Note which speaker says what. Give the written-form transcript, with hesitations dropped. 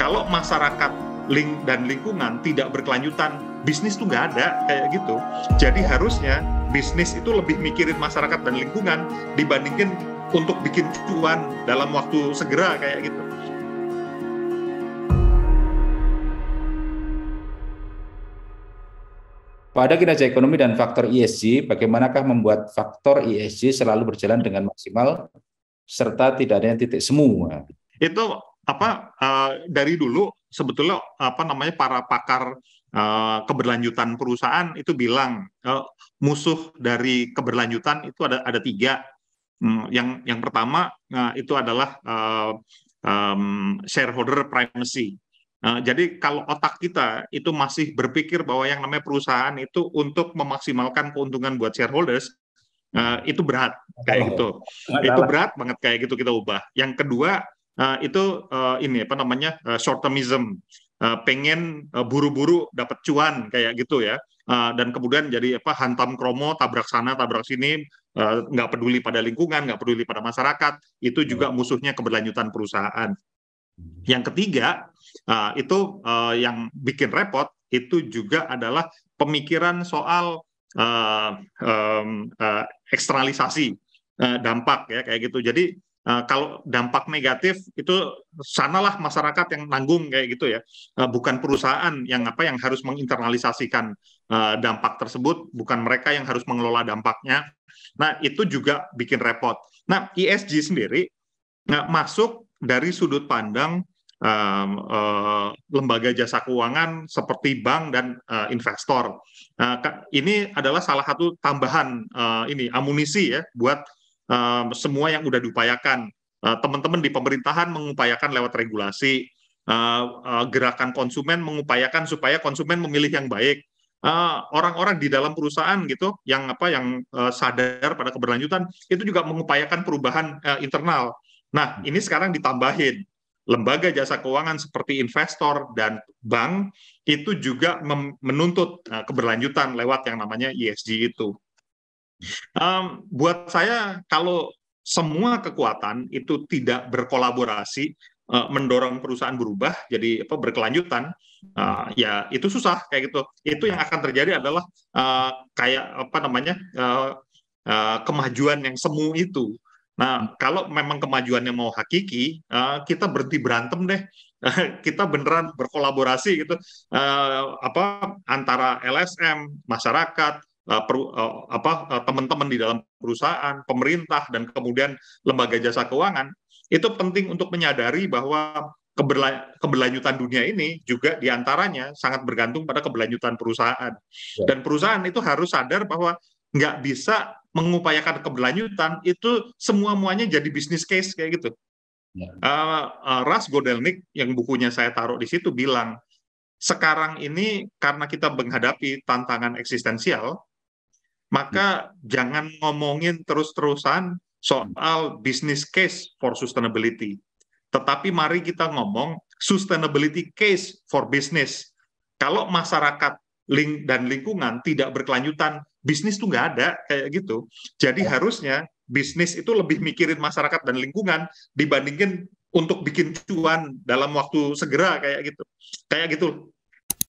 Speaker 1: kalau masyarakat dan lingkungan tidak berkelanjutan, bisnis tuh nggak ada kayak gitu. Jadi harusnya bisnis itu lebih mikirin masyarakat dan lingkungan dibandingin untuk bikin cuan dalam waktu segera kayak gitu.
Speaker 2: Pada kinerja ekonomi dan faktor ESG, bagaimanakah membuat faktor ESG selalu berjalan dengan maksimal serta tidak adanya titik semu?
Speaker 1: Itu dari dulu sebetulnya para pakar keberlanjutan perusahaan itu bilang musuh dari keberlanjutan itu ada tiga. Yang pertama itu adalah shareholder primacy. Jadi kalau otak kita itu masih berpikir bahwa yang namanya perusahaan itu untuk memaksimalkan keuntungan buat shareholders, itu berat kayak gitu. Itu berat banget kayak gitu kita ubah. Yang kedua itu short termism, pengen buru-buru dapat cuan kayak gitu ya. Dan kemudian jadi hantam kromo, tabrak sana tabrak sini, nggak peduli pada lingkungan, nggak peduli pada masyarakat. Itu juga musuhnya keberlanjutan perusahaan. Yang ketiga itu yang bikin repot itu juga adalah pemikiran soal eksternalisasi dampak ya kayak gitu. Jadi kalau dampak negatif itu sanalah masyarakat yang nanggung kayak gitu ya, bukan perusahaan yang harus menginternalisasikan dampak tersebut, bukan mereka yang harus mengelola dampaknya. Nah itu juga bikin repot. Nah ESG sendiri masuk dari sudut pandang lembaga jasa keuangan seperti bank dan investor. Ini adalah salah satu tambahan amunisi ya buat semua yang udah diupayakan. Teman-teman di pemerintahan mengupayakan lewat regulasi, gerakan konsumen mengupayakan supaya konsumen memilih yang baik. Orang-orang di dalam perusahaan gitu yang sadar pada keberlanjutan itu juga mengupayakan perubahan internal. Nah, ini sekarang ditambahin lembaga jasa keuangan seperti investor dan bank itu juga menuntut keberlanjutan lewat yang namanya ESG itu. Buat saya kalau semua kekuatan itu tidak berkolaborasi mendorong perusahaan berubah jadi berkelanjutan, ya itu susah kayak gitu. Itu yang akan terjadi adalah kemajuan yang semu itu. Nah, kalau memang kemajuannya mau hakiki, kita berhenti berantem deh. Kita beneran berkolaborasi gitu, antara LSM, masyarakat, teman-teman di dalam perusahaan, pemerintah, dan kemudian lembaga jasa keuangan. Itu penting untuk menyadari bahwa keberlanjutan dunia ini juga diantaranya sangat bergantung pada keberlanjutan perusahaan. Dan perusahaan itu harus sadar bahwa nggak bisa mengupayakan keberlanjutan itu semua-muanya jadi bisnis case kayak gitu. Ras Godelnik yang bukunya saya taruh di situ bilang, sekarang ini karena kita menghadapi tantangan eksistensial, maka jangan ngomongin terus-terusan soal business case for sustainability. Tetapi mari kita ngomong sustainability case for business. Kalau masyarakat dan lingkungan tidak berkelanjutan, bisnis tuh nggak ada kayak gitu. Jadi harusnya bisnis itu lebih mikirin masyarakat dan lingkungan dibandingin untuk bikin cuan dalam waktu segera kayak gitu. Kayak gitu.